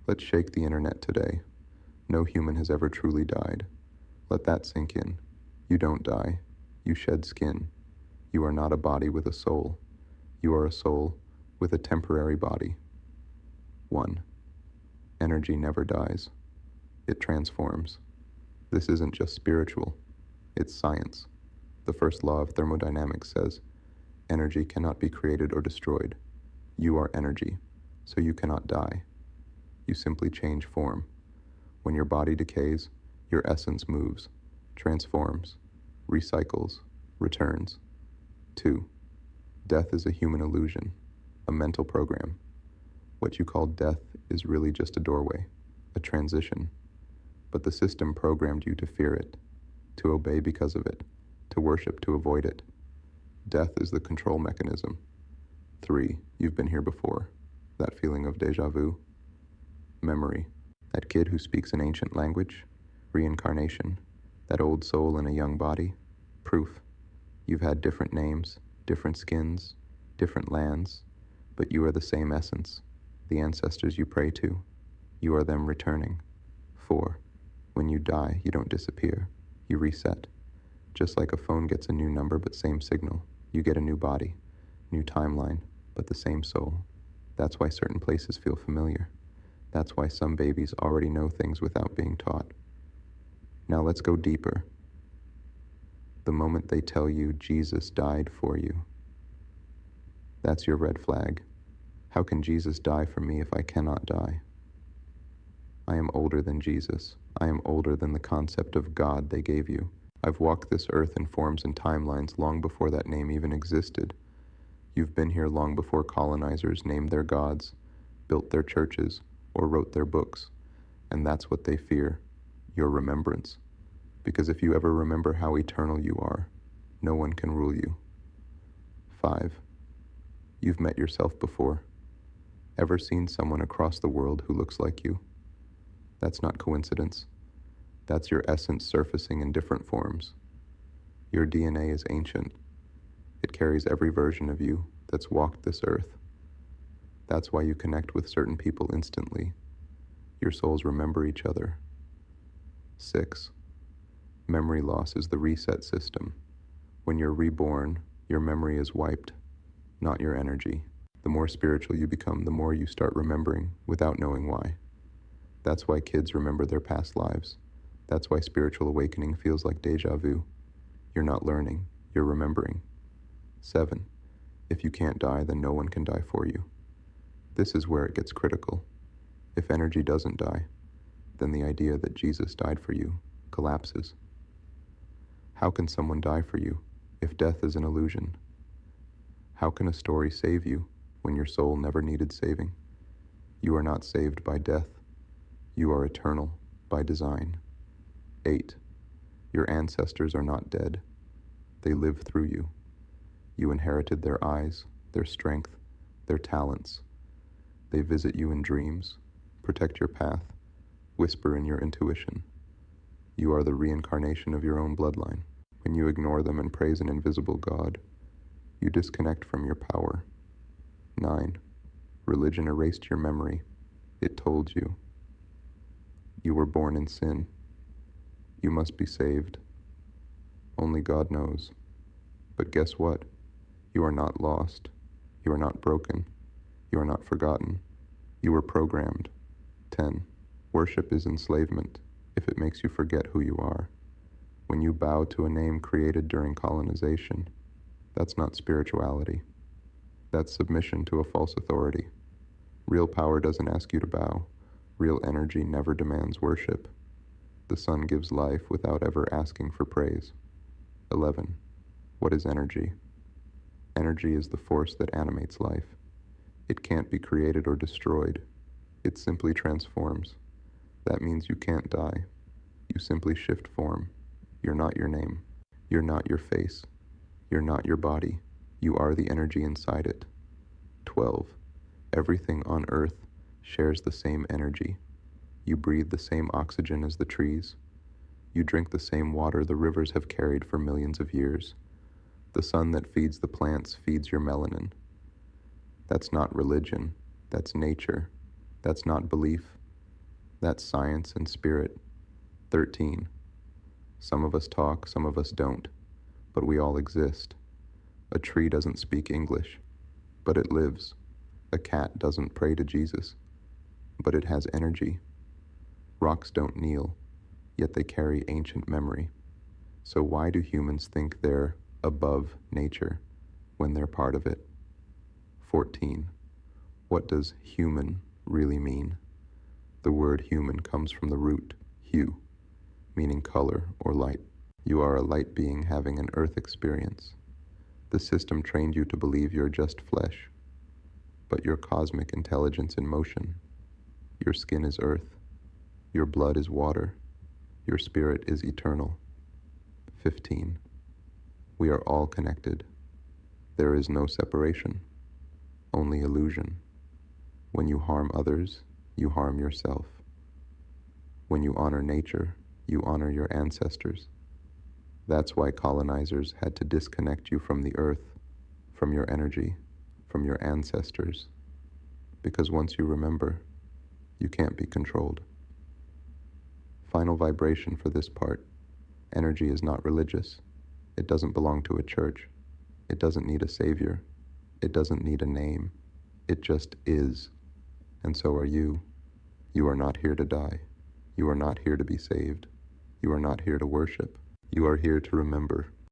Let's shake the internet today. No human has ever truly died. Let that sink in. You don't die. You shed skin. You are not a body with a soul. You are a soul with a temporary body. 1. Energy never dies. It transforms. This isn't just spiritual. It's science. The first law of thermodynamics says, energy cannot be created or destroyed. You are energy, so you cannot die. You simply change form. When your body decays, your essence moves, transforms, recycles, returns. 2. Death is a human illusion, a mental program. What you call death is really just a doorway, a transition. But the system programmed you to fear it, to obey because of it, to worship to avoid it. Death is the control mechanism. 3. You've been here before. That feeling of déjà vu. Memory. That kid who speaks an ancient language. Reincarnation. That old soul in a young body. Proof. You've had different names, different skins, different lands, but you are the same essence. The ancestors you pray to. You are them returning. 4. When you die, you don't disappear. You reset. Just like a phone gets a new number but same signal, you get a new body, new timeline, but the same soul. That's why certain places feel familiar. That's why some babies already know things without being taught. Now let's go deeper. The moment they tell you Jesus died for you, that's your red flag. How can Jesus die for me if I cannot die? I am older than Jesus. I am older than the concept of God they gave you. I've walked this earth in forms and timelines long before that name even existed. You've been here long before colonizers named their gods, built their churches, or wrote their books. And that's what they fear, your remembrance. Because if you ever remember how eternal you are, no one can rule you. 5. You've met yourself before. Ever seen someone across the world who looks like you? That's not coincidence. That's your essence surfacing in different forms. Your DNA is ancient. It carries every version of you that's walked this earth. That's why you connect with certain people instantly. Your souls remember each other. 6. Memory loss is the reset system. When you're reborn, your memory is wiped, not your energy. The more spiritual you become, the more you start remembering without knowing why. That's why kids remember their past lives. That's why spiritual awakening feels like déjà vu. You're not learning, you're remembering. 7. If you can't die, then no one can die for you. This is where it gets critical. If energy doesn't die, then the idea that Jesus died for you collapses. How can someone die for you if death is an illusion? How can a story save you when your soul never needed saving? You are not saved by death. You are eternal by design. 8. Your ancestors are not dead. They live through you. You inherited their eyes, their strength, their talents. They visit you in dreams, protect your path, whisper in your intuition. You are the reincarnation of your own bloodline. When you ignore them and praise an invisible God, you disconnect from your power. 9. Religion erased your memory. It told you. You were born in sin. You must be saved. Only God knows. But guess what? You are not lost. You are not broken. You are not forgotten. You were programmed. 10. Worship is enslavement if it makes you forget who you are. When you bow to a name created during colonization, that's not spirituality. That's submission to a false authority. Real power doesn't ask you to bow. Real energy never demands worship. The sun gives life without ever asking for praise. 11. What is energy? Energy is the force that animates life. It can't be created or destroyed. It simply transforms. That means you can't die. You simply shift form. You're not your name. You're not your face. You're not your body. You are the energy inside it. 12. Everything on earth shares the same energy. You breathe the same oxygen as the trees. You drink the same water the rivers have carried for millions of years. The sun that feeds the plants feeds your melanin. That's not religion. That's nature. That's not belief. That's science and spirit. 13. Some of us talk, some of us don't, but we all exist. A tree doesn't speak English, but it lives. A cat doesn't pray to Jesus, but it has energy. Rocks don't kneel, yet they carry ancient memory. So why do humans think they're above nature when they're part of it? 14. What does human really mean? The word human comes from the root hue, meaning color or light. You are a light being having an earth experience. The system trained you to believe you're just flesh, but you're cosmic intelligence in motion. Your skin is earth. Your blood is water. Your spirit is eternal. 15. We are all connected. There is no separation, only illusion. When you harm others, you harm yourself. When you honor nature, you honor your ancestors. That's why colonizers had to disconnect you from the earth, from your energy, from your ancestors. Because once you remember, you can't be controlled. Final vibration for this part. Energy is not religious. It doesn't belong to a church. It doesn't need a savior. It doesn't need a name. It just is. And so are you. You are not here to die. You are not here to be saved. You are not here to worship. You are here to remember.